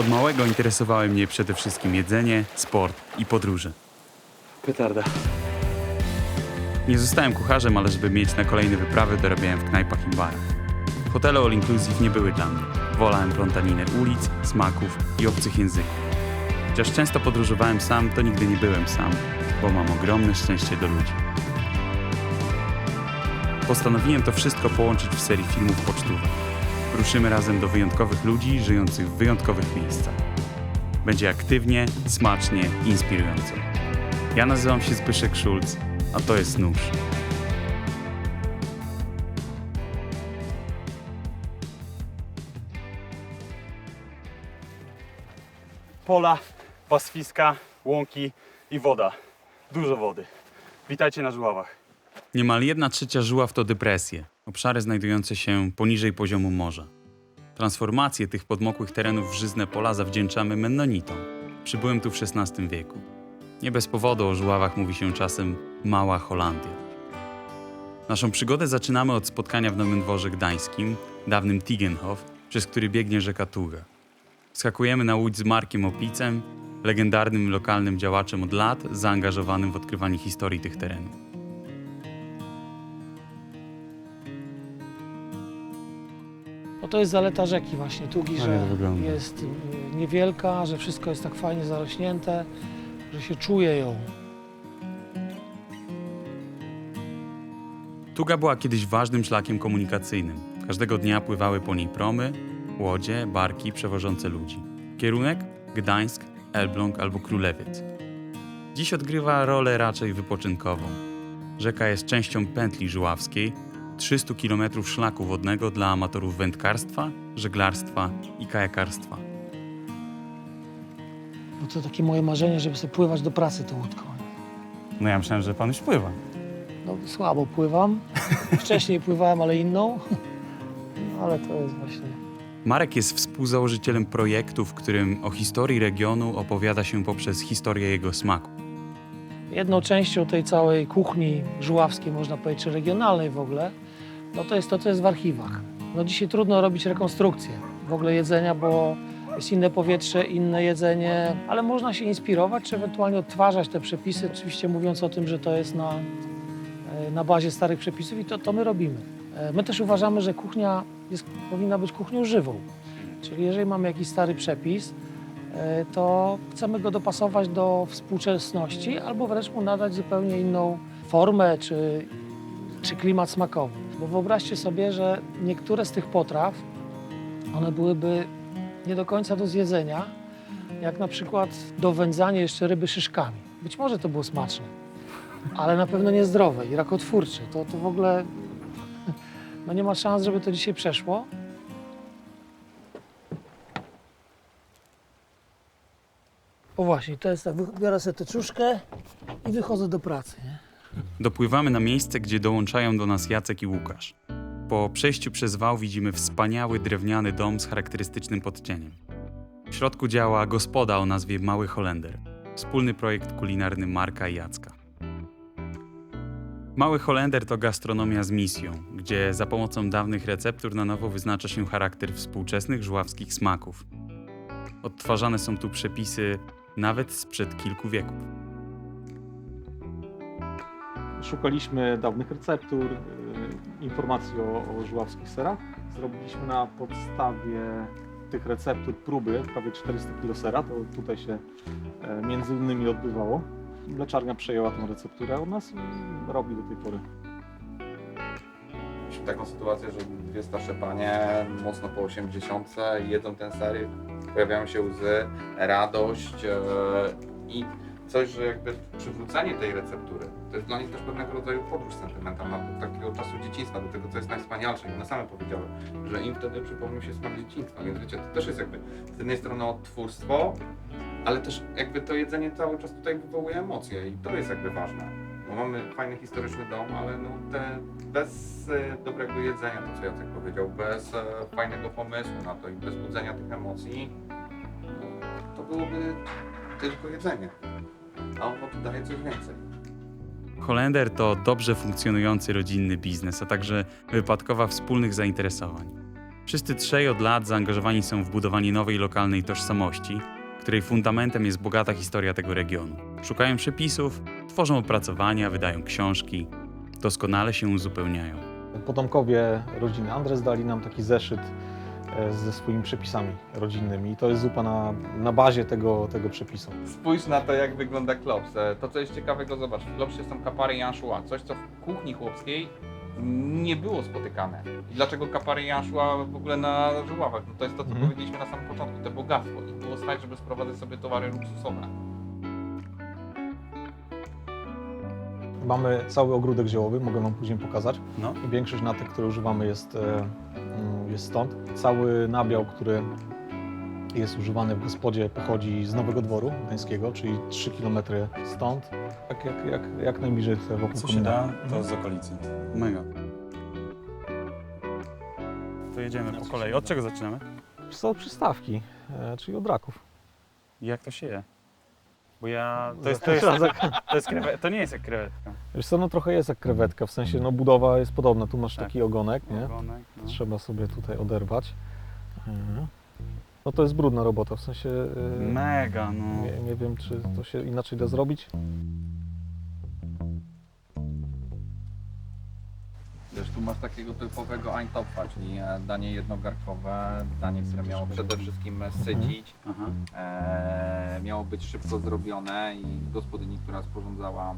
Od małego interesowały mnie przede wszystkim jedzenie, sport i podróże. Petarda. Nie zostałem kucharzem, ale żeby mieć na kolejne wyprawy, dorabiałem w knajpach i barach. Hotele all inclusive nie były dla mnie. Wolałem plątaninę ulic, smaków i obcych języków. Chociaż często podróżowałem sam, to nigdy nie byłem sam, bo mam ogromne szczęście do ludzi. Postanowiłem to wszystko połączyć w serii filmów pocztowych. Ruszymy razem do wyjątkowych ludzi żyjących w wyjątkowych miejscach. Będzie aktywnie, smacznie i inspirująco. Ja nazywam się Zbyszek Szulc, a to jest Nóż. Pola, pastwiska, łąki i woda. Dużo wody. Witajcie na Żuławach. Niemal 1/3 Żuław to depresje, obszary znajdujące się poniżej poziomu morza. Transformację tych podmokłych terenów w żyzne pola zawdzięczamy Mennonitom. Przybyłem tu w XVI wieku. Nie bez powodu o Żuławach mówi się czasem Mała Holandia. Naszą przygodę zaczynamy od spotkania w Nowym Dworze Gdańskim, dawnym Tigenhof, przez który biegnie rzeka Tuga. Skakujemy na łódź z Markiem Opicem, legendarnym lokalnym działaczem od lat, zaangażowanym w odkrywanie historii tych terenów. No to jest zaleta rzeki właśnie Tugi, Fajnie że to wygląda. jest niewielka, że wszystko jest tak fajnie zarośnięte, że się czuje ją. Tuga była kiedyś ważnym szlakiem komunikacyjnym. Każdego dnia pływały po niej promy, łodzie, barki przewożące ludzi. Kierunek? Gdańsk, Elbląg albo Królewiec. Dziś odgrywa rolę raczej wypoczynkową. Rzeka jest częścią pętli żuławskiej, 300 km szlaku wodnego dla amatorów wędkarstwa, żeglarstwa i kajakarstwa. No to takie moje marzenie, żeby sobie pływać do pracy tą łódką. No ja myślałem, że pan już pływa. No słabo pływam. Wcześniej pływałem, ale inną. No ale to jest właśnie... Marek jest współzałożycielem projektu, w którym o historii regionu opowiada się poprzez historię jego smaku. Jedną częścią tej całej kuchni żuławskiej, można powiedzieć, czy regionalnej w ogóle, no to jest to, co jest w archiwach. No dzisiaj trudno robić rekonstrukcję w ogóle jedzenia, bo jest inne powietrze, inne jedzenie, ale można się inspirować, czy ewentualnie odtwarzać te przepisy, oczywiście mówiąc o tym, że to jest na bazie starych przepisów i to my robimy. My też uważamy, że kuchnia powinna być kuchnią żywą. Czyli jeżeli mamy jakiś stary przepis, to chcemy go dopasować do współczesności albo wręcz mu nadać zupełnie inną formę czy klimat smakowy. Bo wyobraźcie sobie, że niektóre z tych potraw, one byłyby nie do końca do zjedzenia, jak na przykład dowędzanie jeszcze ryby szyszkami. Być może to było smaczne, ale na pewno niezdrowe i rakotwórcze. To w ogóle no nie ma szans, żeby to dzisiaj przeszło. O właśnie, to jest tak, biorę sobie teczuszkę i wychodzę do pracy, nie? Dopływamy na miejsce, gdzie dołączają do nas Jacek i Łukasz. Po przejściu przez wał widzimy wspaniały drewniany dom z charakterystycznym podcieniem. W środku działa gospoda o nazwie Mały Holender. Wspólny projekt kulinarny Marka i Jacka. Mały Holender to gastronomia z misją, gdzie za pomocą dawnych receptur na nowo wyznacza się charakter współczesnych żuławskich smaków. Odtwarzane są tu przepisy nawet sprzed kilku wieków. Szukaliśmy dawnych receptur, informacji o żuławskich serach. Zrobiliśmy na podstawie tych receptur próby prawie 400 kg sera. To tutaj się między innymi odbywało. Mleczarnia przejęła tę recepturę od nas i robi do tej pory. Mieliśmy taką sytuację, że dwie starsze panie, mocno po 80, jedzą ten ser, pojawiają się łzy, radość i coś, że jakby przywrócenie tej receptury, to jest dla nich też pewnego rodzaju podróż sentymentalna do takiego czasu dzieciństwa, do tego, co jest najwspanialsze. I one same powiedziały, że im wtedy przypomniał się smak dzieciństwa, więc wiecie, to też jest jakby z jednej strony odtwórstwo, ale też jakby to jedzenie cały czas tutaj wywołuje emocje i to jest jakby ważne. Bo mamy fajny historyczny dom, ale no bez dobrego jedzenia, to co Jacek powiedział, bez fajnego pomysłu na to i bez budzenia tych emocji, no, to byłoby tylko jedzenie. A ono tu daje coś więcej. Holender to dobrze funkcjonujący rodzinny biznes, a także wypadkowa wspólnych zainteresowań. Wszyscy trzej od lat zaangażowani są w budowanie nowej lokalnej tożsamości, której fundamentem jest bogata historia tego regionu. Szukają przepisów, tworzą opracowania, wydają książki, doskonale się uzupełniają. Potomkowie rodziny Andres dali nam taki zeszyt ze swoimi przepisami rodzinnymi i to jest zupa na bazie tego przepisu. Spójrz na to, jak wygląda klops. To, co jest ciekawego, zobacz, w klopsie są kapary i anchois, coś, co w kuchni chłopskiej nie było spotykane. I dlaczego kapary i anchois w ogóle na żuławach? No to jest to, co powiedzieliśmy na samym początku, to bogactwo. I było stać, żeby sprowadzać sobie towary luksusowe. Mamy cały ogródek ziołowy, mogę Wam później pokazać. No. Większość natek, które używamy jest stąd. Cały nabiał, który jest używany w gospodzie, pochodzi z Nowego Dworu Gdańskiego, czyli 3 km stąd. Jak najbliżej wokół Co się komina. da, to z okolicy. Mega. To jedziemy po kolei. Od czego zaczynamy? Są od przystawki, czyli od raków. Jak to się je? Bo ja... To nie jest jak krewetka. Wiesz co, no trochę jest jak krewetka, w sensie no budowa jest podobna. Tu masz Tak. taki ogonek, nie? Ogonek, no. Trzeba sobie tutaj oderwać. No to jest brudna robota, w sensie Mega, no. nie wiem, czy to się inaczej da zrobić. Wiesz, tu masz takiego typowego Eintopfa, czyli danie jednogarnkowe, danie, które miało przede wszystkim sycić. Aha. Miało być szybko zrobione i gospodyni, która sporządzała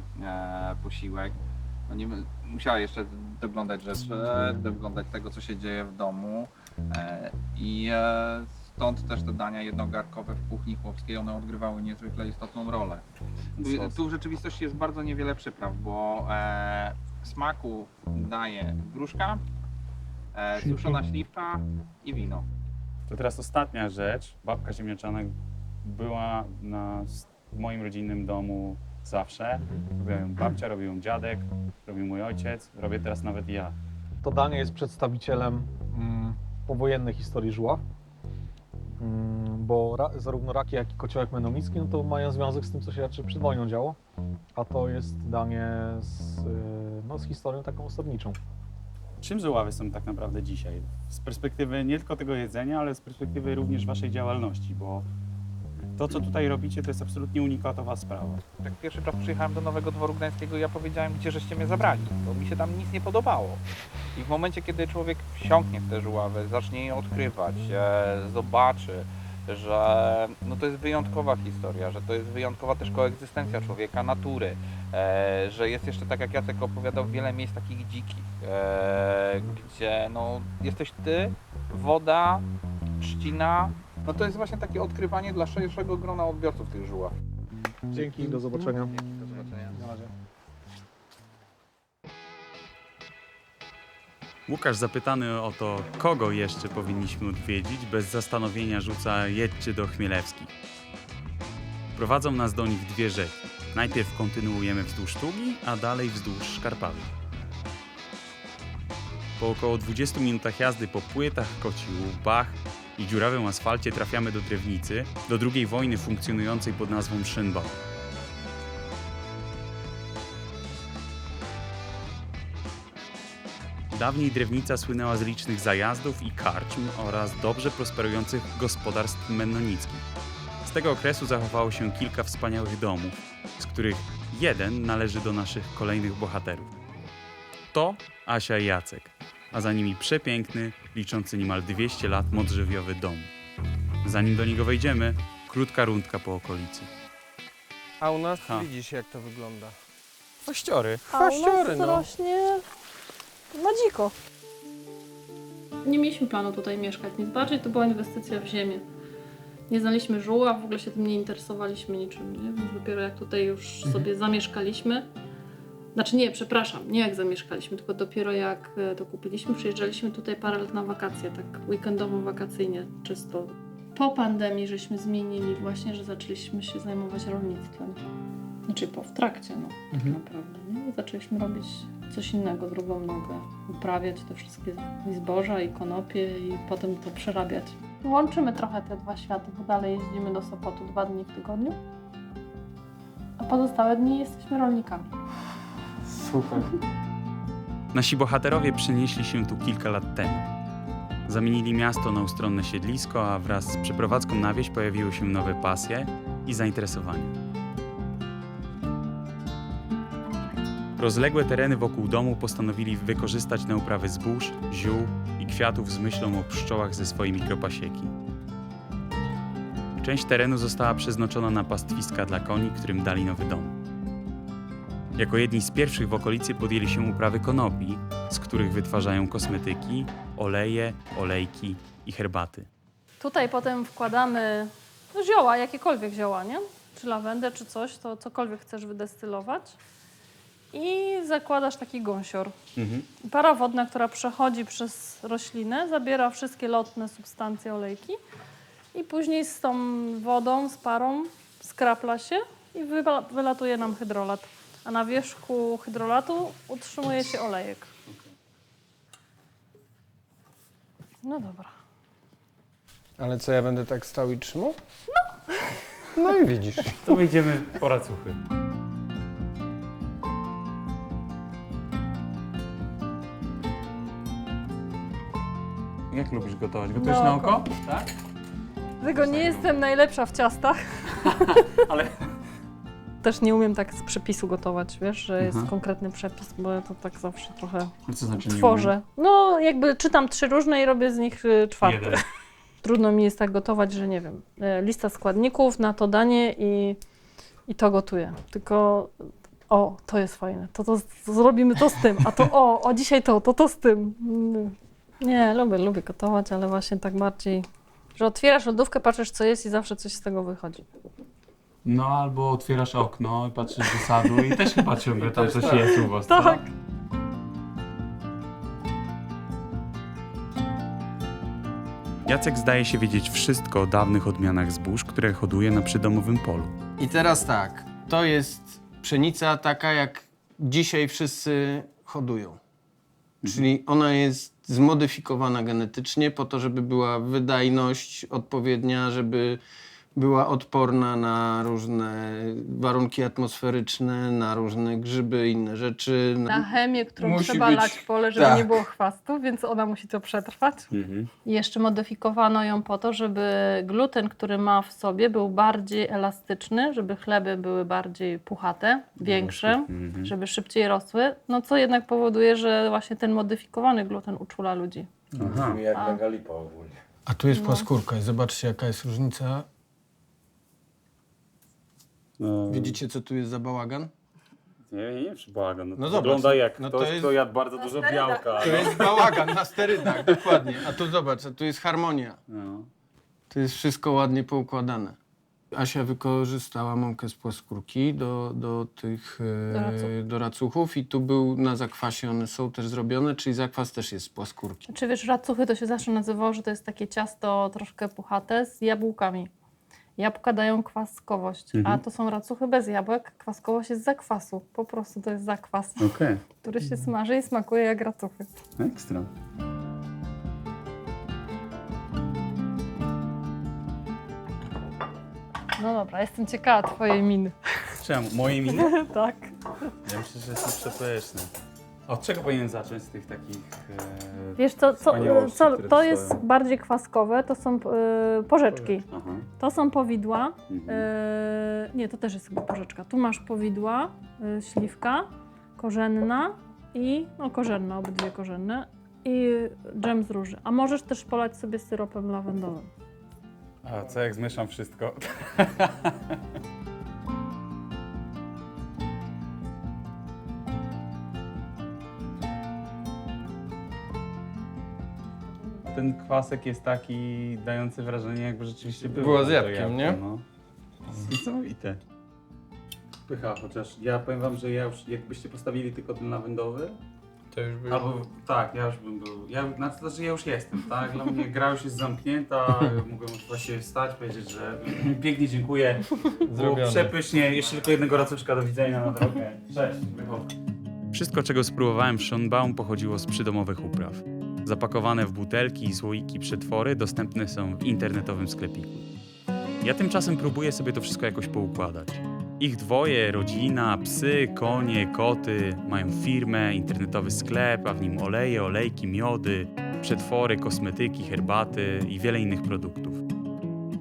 posiłek, no nie, musiała jeszcze doglądać rzeczy, doglądać tego, co się dzieje w domu i stąd też te dania jednogarkowe w kuchni chłopskiej, one odgrywały niezwykle istotną rolę. Tu w rzeczywistości jest bardzo niewiele przypraw, bo smaku daje gruszka, suszona śliwka i wino. To teraz ostatnia rzecz. Babka ziemniaczanek była w moim rodzinnym domu zawsze. Robiła ją babcia, robił ją dziadek, robił mój ojciec, robię teraz nawet ja. To danie jest przedstawicielem powojennej historii Żuław, bo zarówno raki, jak i kociołek menomicki no to mają związek z tym, co się raczej przed wojną działo, a to jest danie z historią taką osadniczą. Czym Żuławy są tak naprawdę dzisiaj? Z perspektywy nie tylko tego jedzenia, ale z perspektywy również waszej działalności, bo to, co tutaj robicie, to jest absolutnie unikatowa sprawa. Jak pierwszy raz przyjechałem do Nowego Dworu Gdańskiego, ja powiedziałem, gdzie żeście mnie zabrali, bo mi się tam nic nie podobało. I w momencie, kiedy człowiek wsiąknie w te żuławy, zacznie je odkrywać, zobaczy, że no to jest wyjątkowa historia, że to jest wyjątkowa też koegzystencja człowieka, natury, że jest jeszcze, tak jak Jacek opowiadał, wiele miejsc takich dzikich, gdzie no, jesteś ty, woda, trzcina. No to jest właśnie takie odkrywanie dla szerszego grona odbiorców tych żuław. Dzięki, do zobaczenia. Do zobaczenia. Na razie. Łukasz zapytany o to, kogo jeszcze powinniśmy odwiedzić, bez zastanowienia rzuca: jedźcie do Chmielewskich. Prowadzą nas do nich dwie rzeki. Najpierw kontynuujemy wzdłuż Tugi, a dalej wzdłuż Szkarpawy. Po około 20 minutach jazdy po płytach, koci łbach i dziurawym asfalcie trafiamy do Drewnicy, do II wojny funkcjonującej pod nazwą Schönbau. Dawniej Drewnica słynęła z licznych zajazdów i karczm oraz dobrze prosperujących gospodarstw mennonickich. Z tego okresu zachowało się kilka wspaniałych domów, z których jeden należy do naszych kolejnych bohaterów. To Asia i Jacek, a za nimi przepiękny, liczący niemal 200 lat modrzewiowy dom. Zanim do niego wejdziemy, krótka rundka po okolicy. A u nas Ha. widzisz, jak to wygląda. Kościory. A u nas Chwaściory, no. rośnie na dziko. Nie mieliśmy planu tutaj mieszkać, nic bardziej to była inwestycja w ziemię. Nie znaliśmy żuław, w ogóle się tym nie interesowaliśmy niczym, nie? Więc dopiero jak tutaj już sobie zamieszkaliśmy, znaczy nie, przepraszam, nie jak zamieszkaliśmy, tylko dopiero jak to kupiliśmy, przyjeżdżaliśmy tutaj parę lat na wakacje, tak weekendowo, wakacyjnie, czysto. Po pandemii żeśmy zmienili właśnie, że zaczęliśmy się zajmować rolnictwem. Znaczy w trakcie, no, tak naprawdę, nie? I zaczęliśmy robić coś innego, drugą nogę, uprawiać te wszystkie zboża i konopie i potem to przerabiać. Łączymy trochę te dwa światy, bo dalej jeździmy do Sopotu 2 dni w tygodniu, a pozostałe dni jesteśmy rolnikami. Super. Nasi bohaterowie przenieśli się tu kilka lat temu. Zamienili miasto na ustronne siedlisko, a wraz z przeprowadzką na wieś pojawiły się nowe pasje i zainteresowania. Rozległe tereny wokół domu postanowili wykorzystać na uprawę zbóż, ziół i kwiatów z myślą o pszczołach ze swojej mikropasieki. Część terenu została przeznaczona na pastwiska dla koni, którym dali nowy dom. Jako jedni z pierwszych w okolicy podjęli się uprawy konopi, z których wytwarzają kosmetyki, oleje, olejki i herbaty. Tutaj potem wkładamy zioła, jakiekolwiek zioła, nie? Czy lawendę, czy coś, to cokolwiek chcesz wydestylować. I zakładasz taki gąsior. Para wodna, która przechodzi przez roślinę, zabiera wszystkie lotne substancje, olejki i później z tą wodą, z parą skrapla się i wylatuje nam hydrolat. A na wierzchu hydrolatu utrzymuje się olejek. No dobra. Ale co, ja będę tak stał i trzymał? No i widzisz. To wyjdziemy po racuchy. Jak lubisz gotować? Gotujesz Na na oko. oko? Tak? Tylko nie jestem najlepsza w ciastach. Ale Też nie umiem tak z przepisu gotować, wiesz, że jest Aha. konkretny przepis, bo ja to tak zawsze trochę co znaczy nie tworzę. No jakby czytam 3 różne i robię z nich 4. Jeden. Trudno mi jest tak gotować, że nie wiem, lista składników na to danie i to gotuję. Tylko o, to jest fajne, to zrobimy to z tym, a to o dzisiaj to z tym. Nie, lubię gotować, ale właśnie tak bardziej, że otwierasz lodówkę, patrzysz co jest i zawsze coś z tego wychodzi. No albo otwierasz okno i patrzysz do sadu i też chyba ciągle tam coś jest u was, Tak. co? Jacek zdaje się wiedzieć wszystko o dawnych odmianach zbóż, które hoduje na przydomowym polu. I teraz tak, to jest pszenica taka, jak dzisiaj wszyscy hodują. Czyli ona jest zmodyfikowana genetycznie po to, żeby była wydajność odpowiednia, żeby była odporna na różne warunki atmosferyczne, na różne grzyby, inne rzeczy. Na chemię, którą Musi trzeba być- lać w pole, żeby tak. nie było chwastu, więc ona musi to przetrwać. I jeszcze modyfikowano ją po to, żeby gluten, który ma w sobie, był bardziej elastyczny, żeby chleby były bardziej puchate, większe, żeby szybciej rosły. No co jednak powoduje, że właśnie ten modyfikowany gluten uczula ludzi. Aha. Jak megalipa ogólnie. A tu jest płaskórka i zobaczcie, jaka jest różnica. Widzicie, co tu jest za bałagan? Nie, przy bałagan. No To zobacz, wygląda jak no ktoś, to jest- kto jadł bardzo dużo białka. To jest bałagan na sterydach, dokładnie. A tu zobacz, a tu jest harmonia. No. To jest wszystko ładnie poukładane. Asia wykorzystała mąkę z płaskórki do tych do racuchów i tu był na zakwasie, one są też zrobione, czyli zakwas też jest z płaskórki. Czy wiesz, racuchy to się zawsze nazywało, że to jest takie ciasto troszkę puchate z jabłkami. Jabłka dają kwaskowość, a to są racuchy bez jabłek. Kwaskowość jest z zakwasu. Po prostu to jest zakwas, Okej, który się smaży i smakuje jak racuchy. ekstra. No dobra, jestem ciekawa twojej miny. Czemu? Moje miny? Tak. Ja myślę, że jestem przepyszny. Od czego powinien zacząć z tych takich... Wiesz co, wspaniałości, które to tu jest stoją? bardziej kwaskowe, to są porzeczki. Aha. To są powidła. Mhm. Nie, to też jest chyba porzeczka. Tu masz powidła, śliwka, korzenna i korzenna, obydwie korzenne i dżem z róży. A możesz też polać sobie syropem lawendowym. A co jak zmieszam wszystko? Ten kwasek jest taki dający wrażenie, jakby rzeczywiście Było z to jabłkiem, jabłko, nie? No. Niesamowite. Pycha, chociaż ja powiem wam, że ja już jakbyście postawili tylko ten lawendowy, To już było. albo tak, ja już bym był, znaczy ja już jestem, tak? Dla mnie gra już jest zamknięta, mogłem już właśnie wstać, powiedzieć, że pięknie dziękuję, było Zrobione. przepysznie, jeszcze tylko jednego racuszka, do widzenia na drogę. Cześć, wychodzę. Wszystko, czego spróbowałem w Schönbaum, pochodziło z przydomowych upraw. Zapakowane w butelki i słoiki przetwory dostępne są w internetowym sklepiku. Ja tymczasem próbuję sobie to wszystko jakoś poukładać. Ich dwoje, rodzina, psy, konie, koty, mają firmę, internetowy sklep, a w nim oleje, olejki, miody. przetwory, kosmetyki, herbaty i wiele innych produktów.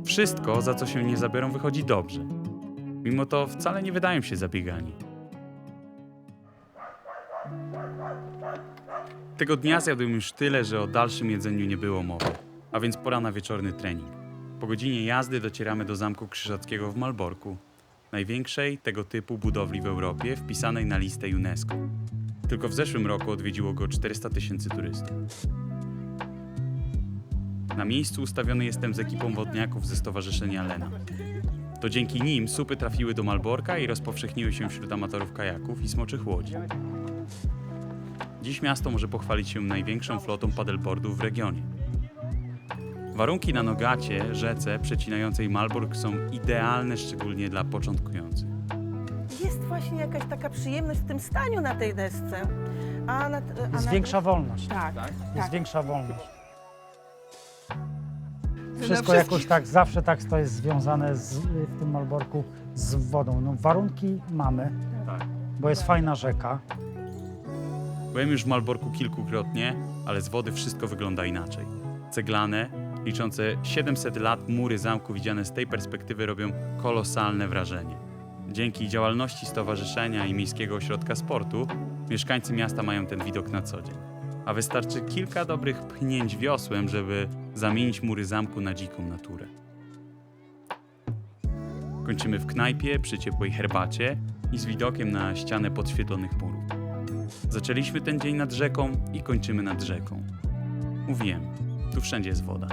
Wszystko, za co się nie zabiorą, wychodzi dobrze. Mimo to wcale nie wydają się zabiegani. Tego dnia zjadłem już tyle, że o dalszym jedzeniu nie było mowy, a więc pora na wieczorny trening. Po godzinie jazdy docieramy do Zamku Krzyżackiego w Malborku, największej tego typu budowli w Europie, wpisanej na listę UNESCO. Tylko w zeszłym roku odwiedziło go 400 000 turystów. Na miejscu ustawiony jestem z ekipą wodniaków ze Stowarzyszenia Lena. To dzięki nim supy trafiły do Malborka i rozpowszechniły się wśród amatorów kajaków i smoczych łodzi. Dziś miasto może pochwalić się największą flotą paddleboardów w regionie. Warunki na Nogacie, rzece przecinającej Malbork, są idealne szczególnie dla początkujących. Jest właśnie jakaś taka przyjemność w tym staniu na tej desce. Jest większa wolność. Tak, Jest większa wolność. na Wszystko wszystkich- jakoś tak, zawsze tak to jest związane w tym Malborku z wodą. No, warunki mamy, bo jest fajna rzeka. Byłem już w Malborku kilkukrotnie, ale z wody wszystko wygląda inaczej. Ceglane, liczące 700 lat mury zamku widziane z tej perspektywy robią kolosalne wrażenie. Dzięki działalności stowarzyszenia i Miejskiego Ośrodka Sportu mieszkańcy miasta mają ten widok na co dzień. A wystarczy kilka dobrych pchnięć wiosłem, żeby zamienić mury zamku na dziką naturę. Kończymy w knajpie przy ciepłej herbacie i z widokiem na ścianę podświetlonych murów. Zaczęliśmy ten dzień nad rzeką i kończymy nad rzeką. Mówiłem, tu wszędzie jest woda.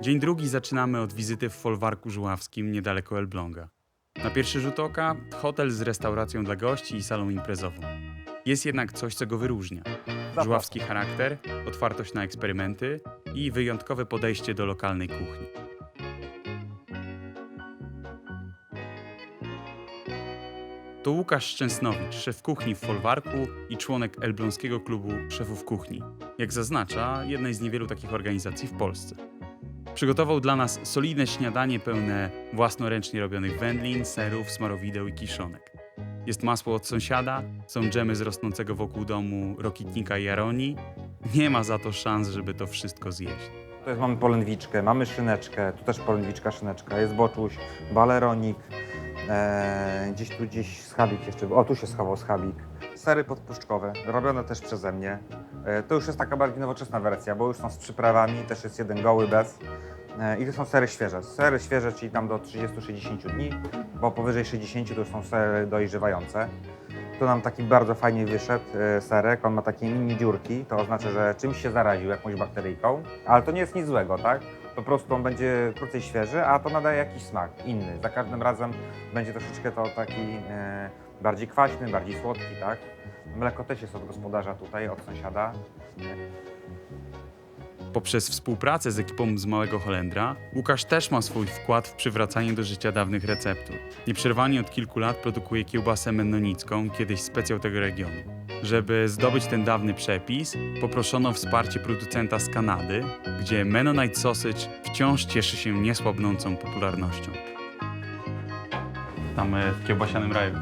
Dzień drugi zaczynamy od wizyty w folwarku żuławskim niedaleko Elbląga. Na pierwszy rzut oka hotel z restauracją dla gości i salą imprezową. Jest jednak coś, co go wyróżnia. Żuławski charakter, otwartość na eksperymenty i wyjątkowe podejście do lokalnej kuchni. To Łukasz Szczęsnowicz, szef kuchni w folwarku i członek Elbląskiego Klubu Szefów Kuchni. Jak zaznacza, jednej z niewielu takich organizacji w Polsce. Przygotował dla nas solidne śniadanie pełne własnoręcznie robionych wędlin, serów, smarowideł i kiszonek. Jest masło od sąsiada, są dżemy z rosnącego wokół domu rokitnika i jaronii. Nie ma za to szans, żeby to wszystko zjeść. To jest, mamy polędwiczkę, mamy szyneczkę, tu też polędwiczka, szyneczka, jest boczuś, baleronik, gdzieś schabik jeszcze, o tu się schował schabik. Sery podpuszczkowe, robione też przeze mnie. To już jest taka bardziej nowoczesna wersja, bo już są z przyprawami, też jest jeden goły bez. I to są sery świeże. Sery świeże, czyli tam do 30-60 dni, bo powyżej 60 to już są sery dojrzewające. Tu nam taki bardzo fajnie wyszedł serek, on ma takie mini dziurki, to oznacza, że czymś się zaraził, jakąś bakteryjką, ale to nie jest nic złego, tak? Po prostu on będzie krócej świeży, a to nadaje jakiś smak inny. Za każdym razem będzie troszeczkę to taki bardziej kwaśny, bardziej słodki, tak? Mleko też jest od gospodarza tutaj, od sąsiada. Poprzez współpracę z ekipą z Małego Holendra, Łukasz też ma swój wkład w przywracanie do życia dawnych receptur. Nieprzerwanie od kilku lat produkuje kiełbasę mennonicką, kiedyś specjał tego regionu. Żeby zdobyć ten dawny przepis, poproszono o wsparcie producenta z Kanady, gdzie Mennonite Sausage wciąż cieszy się niesłabnącą popularnością. Tam w kiełbasianym raju.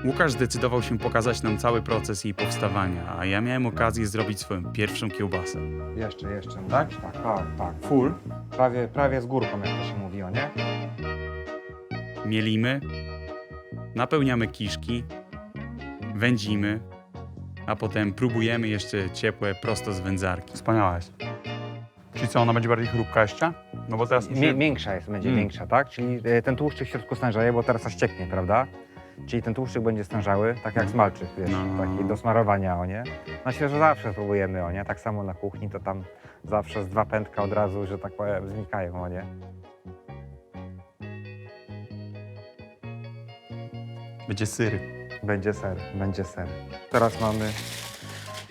Łukasz zdecydował się pokazać nam cały proces jej powstawania, a ja miałem okazję zrobić swoją pierwszą kiełbasę. Jeszcze, tak? Tak, full. Prawie z górką, jak to się mówiło, nie? Mielimy, napełniamy kiszki, wędzimy, a potem próbujemy jeszcze ciepłe prosto z wędzarki. Wspaniała jest. Czyli co, ona będzie bardziej chrupka jeszcze? No bo teraz Miększa jest, będzie większa, tak? Czyli ten tłuszczyk w środku stężeje, bo teraz aż cieknie, prawda? Czyli ten tłuszczyk będzie stężały, tak jak smalczyk, wiesz, taki do smarowania, o nie? Na świeżo zawsze spróbujemy, o nie? Tak samo na kuchni, to tam zawsze z 2 pędka od razu, że tak powiem, znikają, o nie? będzie syry. Będzie ser. Teraz mamy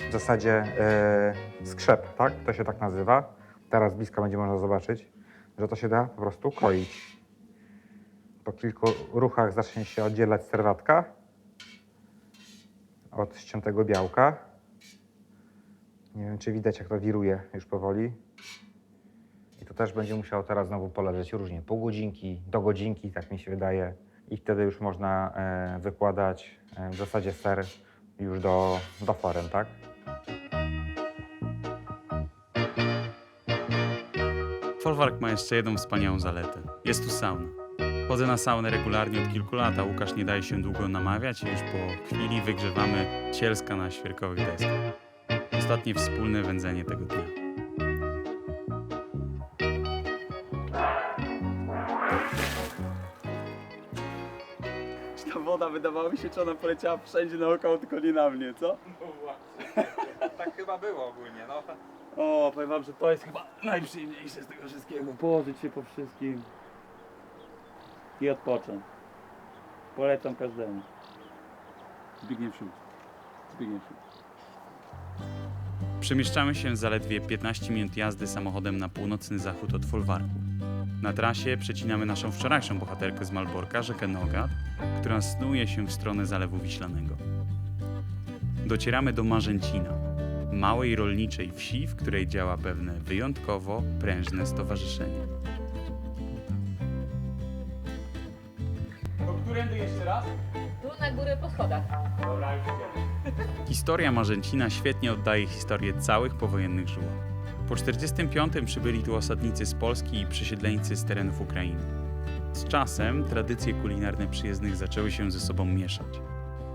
w zasadzie skrzep, tak? To się tak nazywa. Teraz z bliska będzie można zobaczyć, że to się da po prostu kroić. Po kilku ruchach zacznie się oddzielać serwatka od ściętego białka. Nie wiem, czy widać, jak to wiruje już powoli. I to też będzie musiało teraz znowu poleżeć różnie, pół godzinki, do godzinki, tak mi się wydaje. I wtedy już można wykładać w zasadzie ser już do forem, tak? Folwark ma jeszcze jedną wspaniałą zaletę. Jest tu sauna. Chodzę na saunę regularnie od kilku lat, a Łukasz nie daje się długo namawiać i już po chwili wygrzewamy cielska na świerkowych deskach. Ostatnie wspólne wędzenie tego dnia. Ta woda, wydawało mi się, czy ona poleciała wszędzie naokoło, tylko nie na mnie, co? No właśnie. Tak chyba było ogólnie, no. O, powiem wam, że to jest chyba najprzyjemniejsze z tego wszystkiego. Położyć się po wszystkim i odpocząć. Polecam każdemu. Zbigniew Szut. Przemieszczamy się zaledwie 15 minut jazdy samochodem na północny zachód od folwarku. Na trasie przecinamy naszą wczorajszą bohaterkę z Malborka, rzekę Nogat, która snuje się w stronę Zalewu Wiślanego. Docieramy do Marzęcina, małej rolniczej wsi, w której działa pewne wyjątkowo prężne stowarzyszenie. To którędy jeszcze raz? Tu na górę po schodach. Dobra, już idziemy. Historia Marzęcina świetnie oddaje historię całych powojennych Żuław. Po 1945 przybyli tu osadnicy z Polski i przesiedleńcy z terenów Ukrainy. Z czasem tradycje kulinarne przyjezdnych zaczęły się ze sobą mieszać.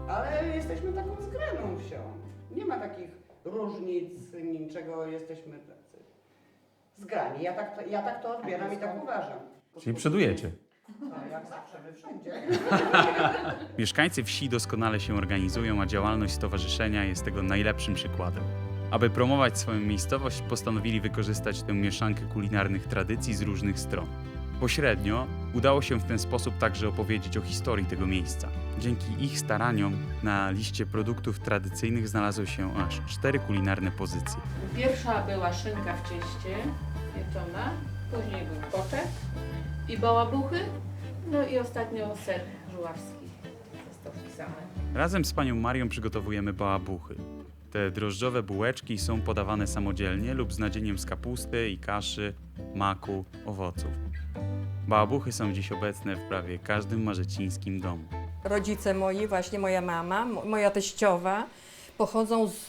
Ale jesteśmy taką zgraną wsią. Nie ma takich różnic, niczego, jesteśmy tacy zgrani. Ja tak to odbieram i tak uważam. Czyli przodujecie. No, jak zawsze, wy wszędzie. Mieszkańcy wsi doskonale się organizują, a działalność stowarzyszenia jest tego najlepszym przykładem. Aby promować swoją miejscowość, postanowili wykorzystać tę mieszankę kulinarnych tradycji z różnych stron. Pośrednio udało się w ten sposób także opowiedzieć o historii tego miejsca. Dzięki ich staraniom na liście produktów tradycyjnych znalazły się aż 4 kulinarne pozycje. Pierwsza była szynka w cieście pieczona, później był poczek i bałabuchy, no i ostatnio ser żuławski został wpisany. Razem z panią Marią przygotowujemy bałabuchy. Te drożdżowe bułeczki są podawane samodzielnie lub z nadzieniem z kapusty i kaszy, maku, owoców. Bałabuchy są dziś obecne w prawie każdym marzecińskim domu. Rodzice moi, właśnie moja mama, moja teściowa, pochodzą z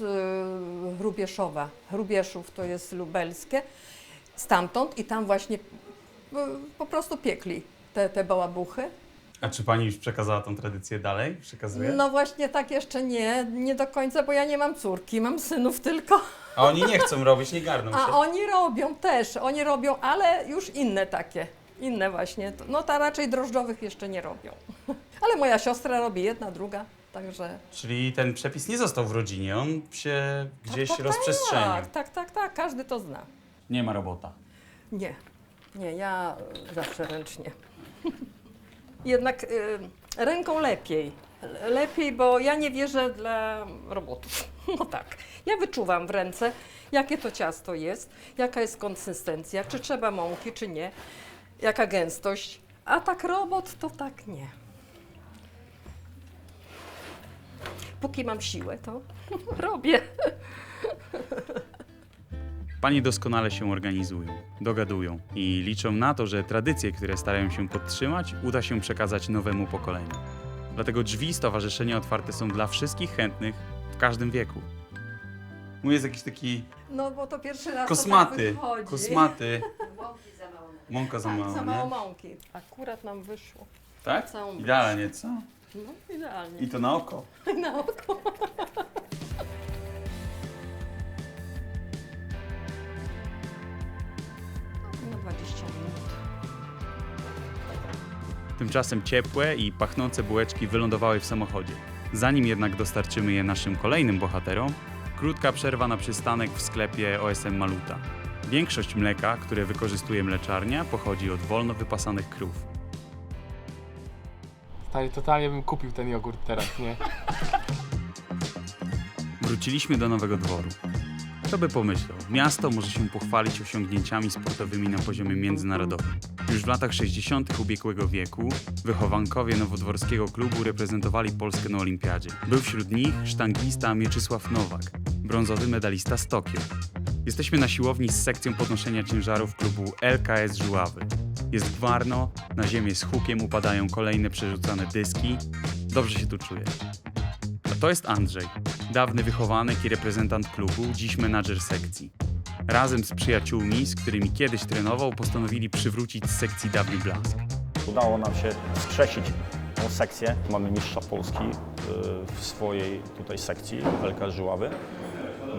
Hrubieszowa. Hrubieszów to jest lubelskie, stamtąd i tam właśnie po prostu piekli te bałabuchy. A czy pani już przekazała tą tradycję dalej? Przekazuje? No właśnie tak jeszcze nie do końca, bo ja nie mam córki, mam synów tylko. A oni nie chcą robić, nie garną się. A oni robią też, ale już inne takie. Inne właśnie, no ta raczej drożdżowych jeszcze nie robią. Ale moja siostra robi, jedna, druga, także... Czyli ten przepis nie został w rodzinie, on się gdzieś rozprzestrzenił. Tak, każdy to zna. Nie ma robota. Nie, ja zawsze ręcznie. Jednak ręką lepiej. Lepiej, bo ja nie wierzę dla robotów. No tak, ja wyczuwam w ręce, jakie to ciasto jest, jaka jest konsystencja, czy trzeba mąki, czy nie, jaka gęstość, a tak robot to tak nie. Póki mam siłę, to robię. Panie doskonale się organizują, dogadują i liczą na to, że tradycje, które starają się podtrzymać, uda się przekazać nowemu pokoleniu. Dlatego drzwi stowarzyszenia otwarte są dla wszystkich chętnych w każdym wieku. Mój jest jakiś taki No bo to pierwszy raz kosmaty, to tak wychodzi. kosmaty. Mąka za mało, Za nie? mało mąki. Akurat nam wyszło. Tak? Całą Idealnie, co? No idealnie. I to na oko. Na oko. No 20 minut. Tymczasem ciepłe i pachnące bułeczki wylądowały w samochodzie. Zanim jednak dostarczymy je naszym kolejnym bohaterom, krótka przerwa na przystanek w sklepie OSM Maluta. Większość mleka, które wykorzystuje mleczarnia, pochodzi od wolno wypasanych krów. Stary, totalnie bym kupił ten jogurt teraz, nie? Wróciliśmy do Nowego Dworu. Kto by pomyślał, miasto może się pochwalić osiągnięciami sportowymi na poziomie międzynarodowym. Już w latach 60. ubiegłego wieku wychowankowie nowodworskiego klubu reprezentowali Polskę na olimpiadzie. Był wśród nich sztangista Mieczysław Nowak, brązowy medalista z Tokio. Jesteśmy na siłowni z sekcją podnoszenia ciężarów klubu LKS Żuławy. Jest gwarno, na ziemię z hukiem upadają kolejne przerzucane dyski. Dobrze się tu czuję. A to jest Andrzej, dawny wychowanek i reprezentant klubu, dziś menadżer sekcji. Razem z przyjaciółmi, z którymi kiedyś trenował, postanowili przywrócić z sekcji dawny blask. Udało nam się skrzesić tą sekcję. Mamy mistrza Polski w swojej tutaj sekcji LKS Żuławy.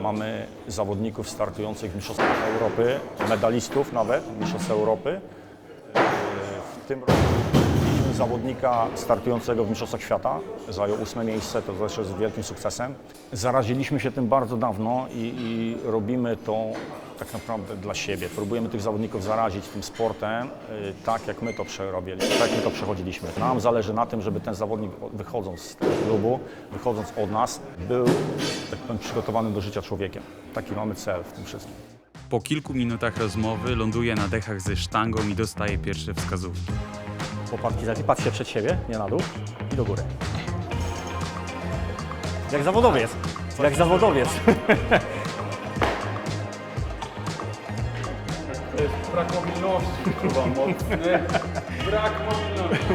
Mamy zawodników startujących w Mistrzostwach Europy, medalistów nawet Mistrzostw Europy. W tym roku mieliśmy zawodnika startującego w Mistrzostwach Świata. Zajął 8. miejsce, to też jest wielkim sukcesem. Zaraziliśmy się tym bardzo dawno i robimy to tak naprawdę dla siebie. Próbujemy tych zawodników zarazić tym sportem, tak jak my to przerobiliśmy, tak jak my to przechodziliśmy. Nam zależy na tym, żeby ten zawodnik wychodząc z tego klubu, wychodząc od nas, był tak powiem, przygotowany do życia człowiekiem. Taki mamy cel w tym wszystkim. Po kilku minutach rozmowy ląduje na dechach ze sztangą i dostaje pierwsze wskazówki. Łopatki patrzcie przed siebie, nie na dół i do góry. Jak zawodowiec. Jak zawodowiec. Brak mobilności, kurwa, mocny. Brak mobilności.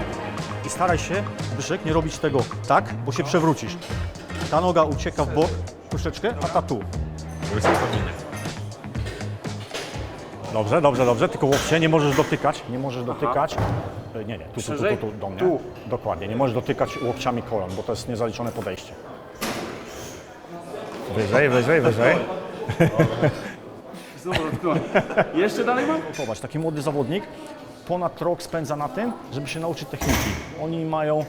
I staraj się, Zbyszek, nie robić tego tak, bo się przewrócisz. Ta noga ucieka w bok troszeczkę, a ta tu. Dobrze, dobrze, dobrze, tylko łokcie nie możesz dotykać, nie możesz dotykać. Nie, tu, do mnie. Tu. Dokładnie, nie możesz dotykać łokciami kolan, bo to jest niezaliczone podejście. Wyżej, wyżej, wyżej. Jeszcze dalej mam? Zobacz, taki młody zawodnik ponad rok spędza na tym, żeby się nauczyć techniki. Oni mają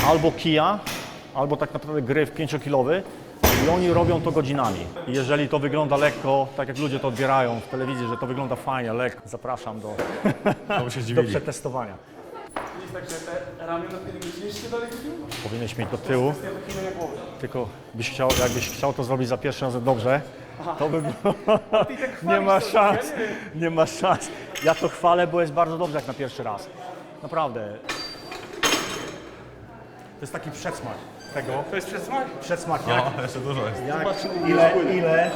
albo kija, albo tak naprawdę gryf 5-kilowy i oni robią to godzinami. I jeżeli to wygląda lekko, tak jak ludzie to odbierają w telewizji, że to wygląda fajnie, lekko, zapraszam do przetestowania. Jest tak, że te ramiona wtedy musisz jeszcze dalej zrobić? Powinieneś mieć do tyłu, tylko jakbyś chciał to zrobić za pierwszy raz dobrze, to by było... Nie ma szans, nie ma szans. Ja to chwalę, bo jest bardzo dobrze jak na pierwszy raz. Naprawdę. To jest taki przedsmak tego. To jest przedsmak? Przedsmak, jak, jeszcze dużo jest. ile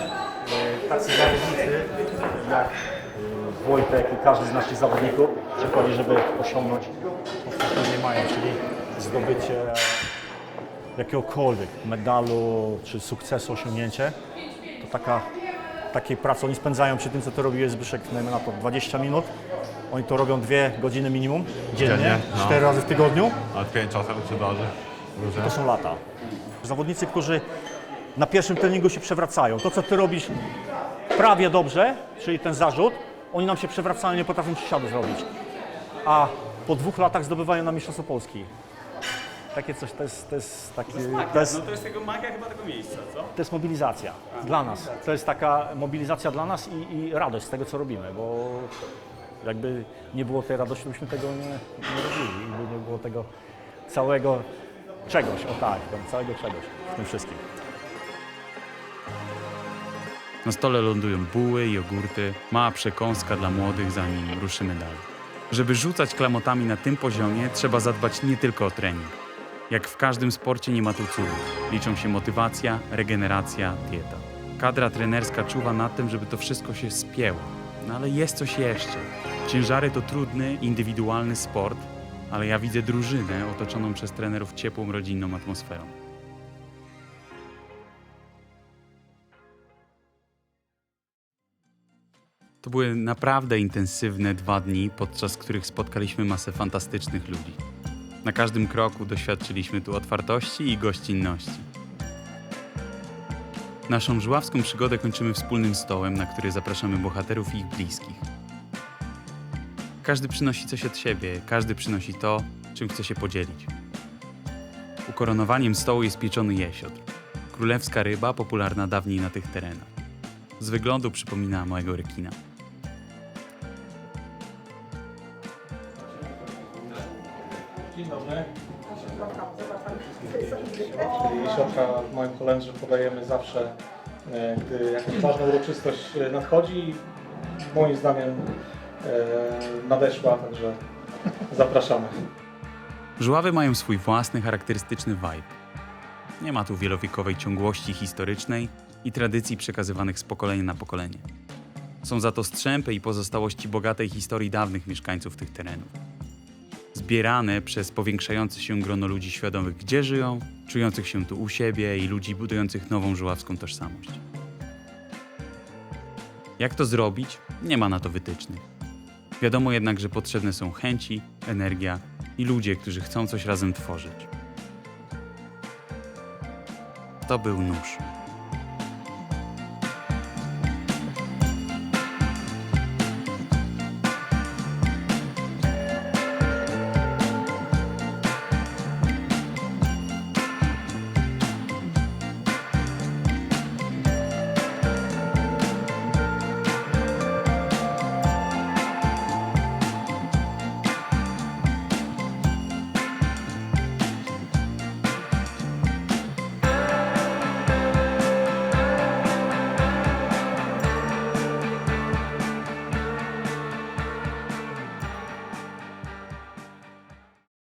tacy zawodnicy jak Wojtek i każdy z naszych zawodników przychodzi, żeby osiągnąć to, co nie mają, czyli zdobycie jakiegokolwiek medalu czy sukcesu, osiągnięcie. To takiej pracy, oni spędzają przy tym, co ty robiłeś, Zbyszek, dajmy na to 20 minut. Oni to robią 2 godziny minimum dziennie, 4 razy w tygodniu. A 5 czasem się darzy. To są lata. Zawodnicy, którzy na pierwszym treningu się przewracają. To, co ty robisz prawie dobrze, czyli ten zarzut, oni nam się przewracają, nie potrafią przysiadu zrobić. A po 2 latach zdobywają na Mistrzostwo Polski. Takie coś, to jest taki... To jest tego magia chyba tego miejsca, co? To jest mobilizacja dla nas. To jest taka mobilizacja dla nas i radość z tego, co robimy, bo jakby nie było tej radości, byśmy tego nie robili. Jakby nie było tego całego czegoś, całego czegoś w tym wszystkim. Na stole lądują buły, jogurty, mała przekąska dla młodych, zanim ruszymy dalej. Żeby rzucać klamotami na tym poziomie, trzeba zadbać nie tylko o trening. Jak w każdym sporcie nie ma tu cudu. Liczą się motywacja, regeneracja, dieta. Kadra trenerska czuwa nad tym, żeby to wszystko się spięło. No ale jest coś jeszcze. Ciężary to trudny, indywidualny sport, ale ja widzę drużynę otoczoną przez trenerów ciepłą, rodzinną atmosferą. To były naprawdę intensywne 2 dni, podczas których spotkaliśmy masę fantastycznych ludzi. Na każdym kroku doświadczyliśmy tu otwartości i gościnności. Naszą żuławską przygodę kończymy wspólnym stołem, na który zapraszamy bohaterów i ich bliskich. Każdy przynosi coś od siebie, każdy przynosi to, czym chce się podzielić. Ukoronowaniem stołu jest pieczony jesiotr. Królewska ryba, popularna dawniej na tych terenach. Z wyglądu przypomina małego rekina. Dzień dobry. Jesiotra w moim kolendrze podajemy zawsze, gdy jakaś ważna uroczystość nadchodzi i moim zdaniem nadeszła, także zapraszamy. Żuławy mają swój własny, charakterystyczny vibe. Nie ma tu wielowiekowej ciągłości historycznej i tradycji przekazywanych z pokolenia na pokolenie. Są za to strzępy i pozostałości bogatej historii dawnych mieszkańców tych terenów. Zbierane przez powiększające się grono ludzi świadomych, gdzie żyją, czujących się tu u siebie i ludzi budujących nową żuławską tożsamość. Jak to zrobić? Nie ma na to wytycznych. Wiadomo jednak, że potrzebne są chęci, energia i ludzie, którzy chcą coś razem tworzyć. To był Nóż.